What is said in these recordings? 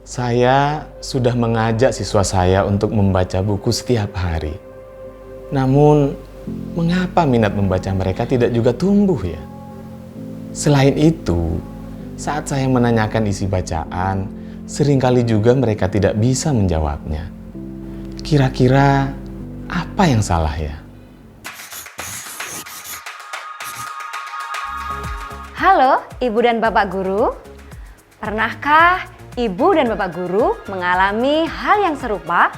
Saya sudah mengajak siswa saya untuk membaca buku setiap hari. Namun, mengapa minat membaca mereka tidak juga tumbuh ya? Selain itu, saat saya menanyakan isi bacaan, seringkali juga mereka tidak bisa menjawabnya. Kira-kira apa yang salah ya? Halo Ibu dan Bapak Guru, pernahkah Ibu dan Bapak Guru mengalami hal yang serupa?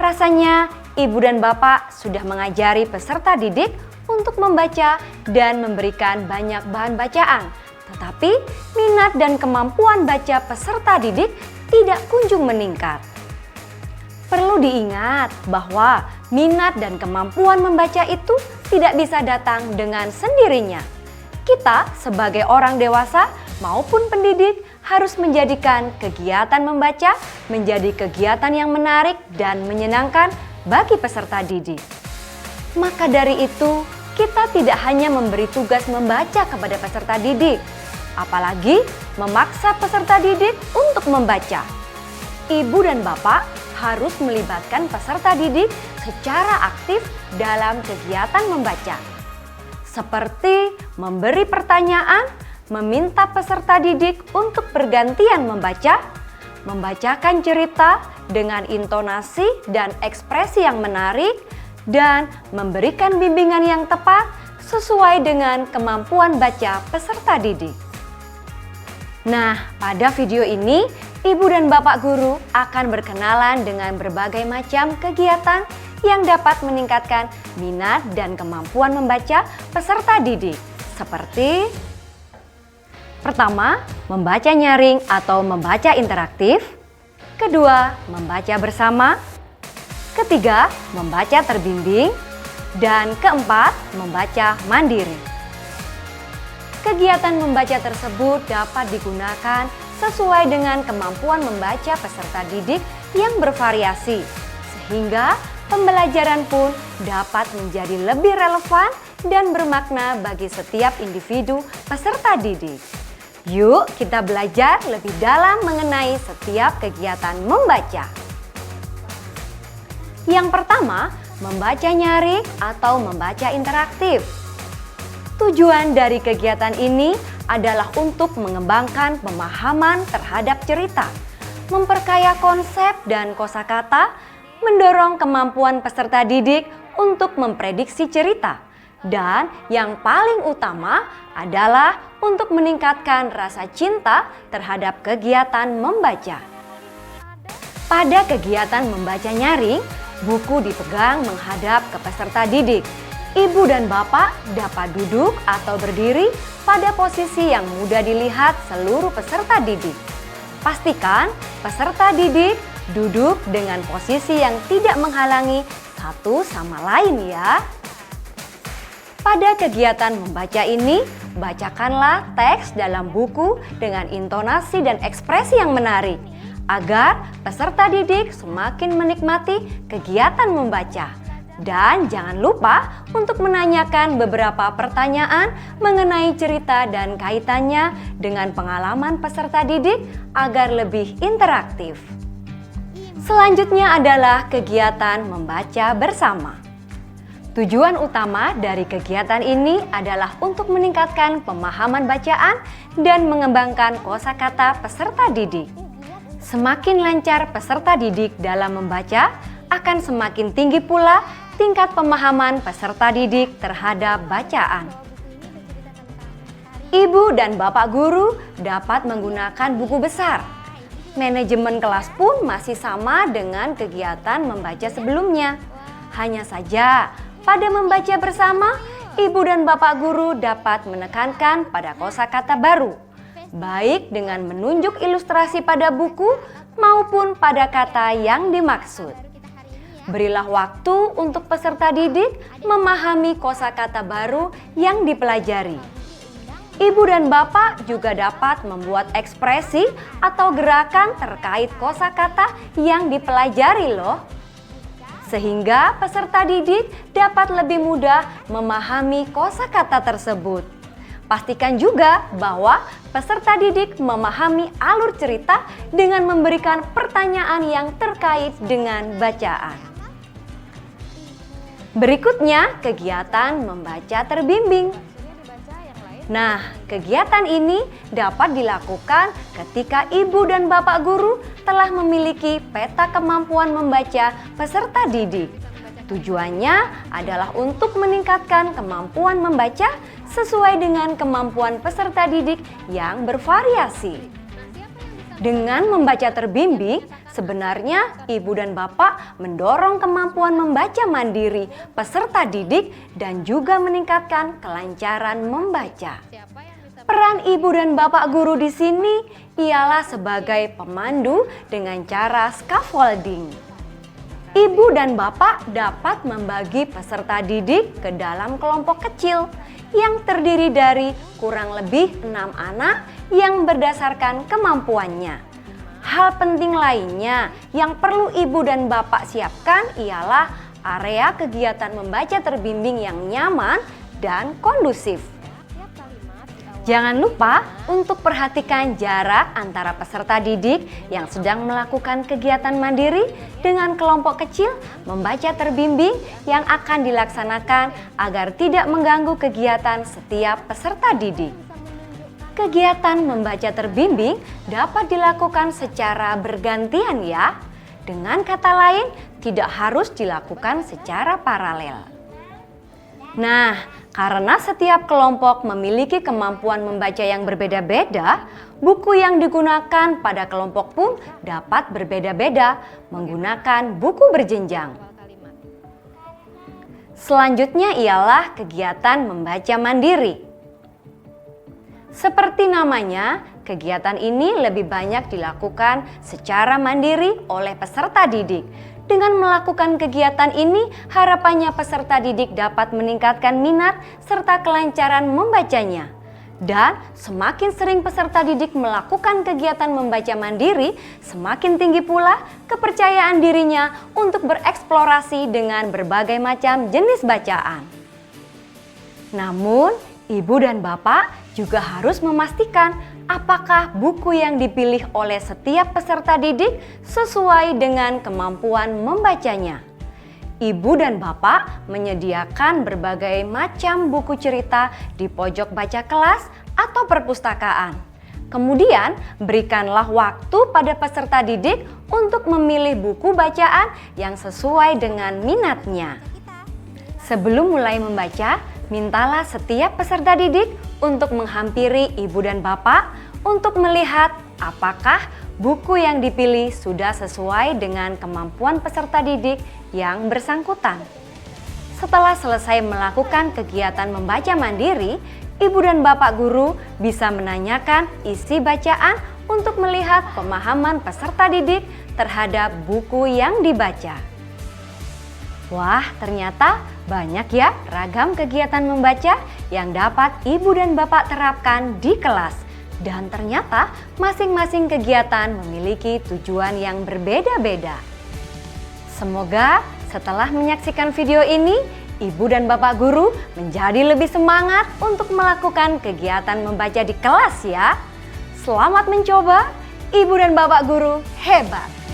Rasanya Ibu dan Bapak sudah mengajari peserta didik untuk membaca dan memberikan banyak bahan bacaan. Tetapi minat dan kemampuan baca peserta didik tidak kunjung meningkat. Perlu diingat bahwa minat dan kemampuan membaca itu tidak bisa datang dengan sendirinya. Kita sebagai orang dewasa maupun pendidik harus menjadikan kegiatan membaca menjadi kegiatan yang menarik dan menyenangkan bagi peserta didik. Maka dari itu, kita tidak hanya memberi tugas membaca kepada peserta didik, apalagi memaksa peserta didik untuk membaca. Ibu dan Bapak harus melibatkan peserta didik secara aktif dalam kegiatan membaca. Seperti memberi pertanyaan, meminta peserta didik untuk bergantian membaca, membacakan cerita dengan intonasi dan ekspresi yang menarik, dan memberikan bimbingan yang tepat sesuai dengan kemampuan baca peserta didik. Nah, pada video ini, Ibu dan Bapak Guru akan berkenalan dengan berbagai macam kegiatan yang dapat meningkatkan minat dan kemampuan membaca peserta didik. Seperti pertama, membaca nyaring atau membaca interaktif. Kedua, membaca bersama. Ketiga, membaca terbimbing. Dan keempat, membaca mandiri. Kegiatan membaca tersebut dapat digunakan sesuai dengan kemampuan membaca peserta didik yang bervariasi, sehingga pembelajaran pun dapat menjadi lebih relevan dan bermakna bagi setiap individu peserta didik. Yuk kita belajar lebih dalam mengenai setiap kegiatan membaca. Yang pertama, membaca nyaring atau membaca interaktif. Tujuan dari kegiatan ini adalah untuk mengembangkan pemahaman terhadap cerita, memperkaya konsep dan kosakata, mendorong kemampuan peserta didik untuk memprediksi cerita, dan yang paling utama adalah untuk meningkatkan rasa cinta terhadap kegiatan membaca. Pada kegiatan membaca nyaring, buku dipegang menghadap ke peserta didik. Ibu dan Bapak dapat duduk atau berdiri pada posisi yang mudah dilihat seluruh peserta didik. Pastikan peserta didik duduk dengan posisi yang tidak menghalangi satu sama lain ya. Pada kegiatan membaca ini, bacakanlah teks dalam buku dengan intonasi dan ekspresi yang menarik, agar peserta didik semakin menikmati kegiatan membaca. Dan jangan lupa untuk menanyakan beberapa pertanyaan mengenai cerita dan kaitannya dengan pengalaman peserta didik agar lebih interaktif. Selanjutnya adalah kegiatan membaca bersama. Tujuan utama dari kegiatan ini adalah untuk meningkatkan pemahaman bacaan dan mengembangkan kosakata peserta didik. Semakin lancar peserta didik dalam membaca, akan semakin tinggi pula tingkat pemahaman peserta didik terhadap bacaan. Ibu dan Bapak Guru dapat menggunakan buku besar. Manajemen kelas pun masih sama dengan kegiatan membaca sebelumnya. Hanya saja, pada membaca bersama, Ibu dan Bapak Guru dapat menekankan pada kosakata baru, baik dengan menunjuk ilustrasi pada buku maupun pada kata yang dimaksud. Berilah waktu untuk peserta didik memahami kosakata baru yang dipelajari. Ibu dan Bapak juga dapat membuat ekspresi atau gerakan terkait kosakata yang dipelajari loh. Sehingga peserta didik dapat lebih mudah memahami kosakata tersebut. Pastikan juga bahwa peserta didik memahami alur cerita dengan memberikan pertanyaan yang terkait dengan bacaan. Berikutnya, kegiatan membaca terbimbing. Nah, kegiatan ini dapat dilakukan ketika ibu dan bapak guru telah memiliki peta kemampuan membaca peserta didik. Tujuannya adalah untuk meningkatkan kemampuan membaca sesuai dengan kemampuan peserta didik yang bervariasi. Dengan membaca terbimbing, sebenarnya ibu dan bapak mendorong kemampuan membaca mandiri peserta didik dan juga meningkatkan kelancaran membaca. Peran ibu dan bapak guru di sini ialah sebagai pemandu dengan cara scaffolding. Ibu dan bapak dapat membagi peserta didik ke dalam kelompok kecil yang terdiri dari kurang lebih 6 anak yang berdasarkan kemampuannya. Hal penting lainnya yang perlu ibu dan bapak siapkan ialah area kegiatan membaca terbimbing yang nyaman dan kondusif. Jangan lupa untuk perhatikan jarak antara peserta didik yang sedang melakukan kegiatan mandiri dengan kelompok kecil membaca terbimbing yang akan dilaksanakan agar tidak mengganggu kegiatan setiap peserta didik. Kegiatan membaca terbimbing dapat dilakukan secara bergantian ya. Dengan kata lain, tidak harus dilakukan secara paralel. Nah, karena setiap kelompok memiliki kemampuan membaca yang berbeda-beda, buku yang digunakan pada kelompok pun dapat berbeda-beda menggunakan buku berjenjang. Selanjutnya ialah kegiatan membaca mandiri. Seperti namanya, kegiatan ini lebih banyak dilakukan secara mandiri oleh peserta didik. Dengan melakukan kegiatan ini, harapannya peserta didik dapat meningkatkan minat serta kelancaran membacanya. Dan semakin sering peserta didik melakukan kegiatan membaca mandiri, semakin tinggi pula kepercayaan dirinya untuk bereksplorasi dengan berbagai macam jenis bacaan. Namun, ibu dan bapak juga harus memastikan apakah buku yang dipilih oleh setiap peserta didik sesuai dengan kemampuan membacanya. Ibu dan bapak menyediakan berbagai macam buku cerita di pojok baca kelas atau perpustakaan. Kemudian, berikanlah waktu pada peserta didik untuk memilih buku bacaan yang sesuai dengan minatnya. Sebelum mulai membaca, mintalah setiap peserta didik untuk menghampiri ibu dan bapak untuk melihat apakah buku yang dipilih sudah sesuai dengan kemampuan peserta didik yang bersangkutan. Setelah selesai melakukan kegiatan membaca mandiri, ibu dan bapak guru bisa menanyakan isi bacaan untuk melihat pemahaman peserta didik terhadap buku yang dibaca. Wah, ternyata banyak ya ragam kegiatan membaca yang dapat ibu dan bapak terapkan di kelas. Dan ternyata masing-masing kegiatan memiliki tujuan yang berbeda-beda. Semoga setelah menyaksikan video ini, ibu dan bapak guru menjadi lebih semangat untuk melakukan kegiatan membaca di kelas ya. Selamat mencoba, ibu dan bapak guru hebat!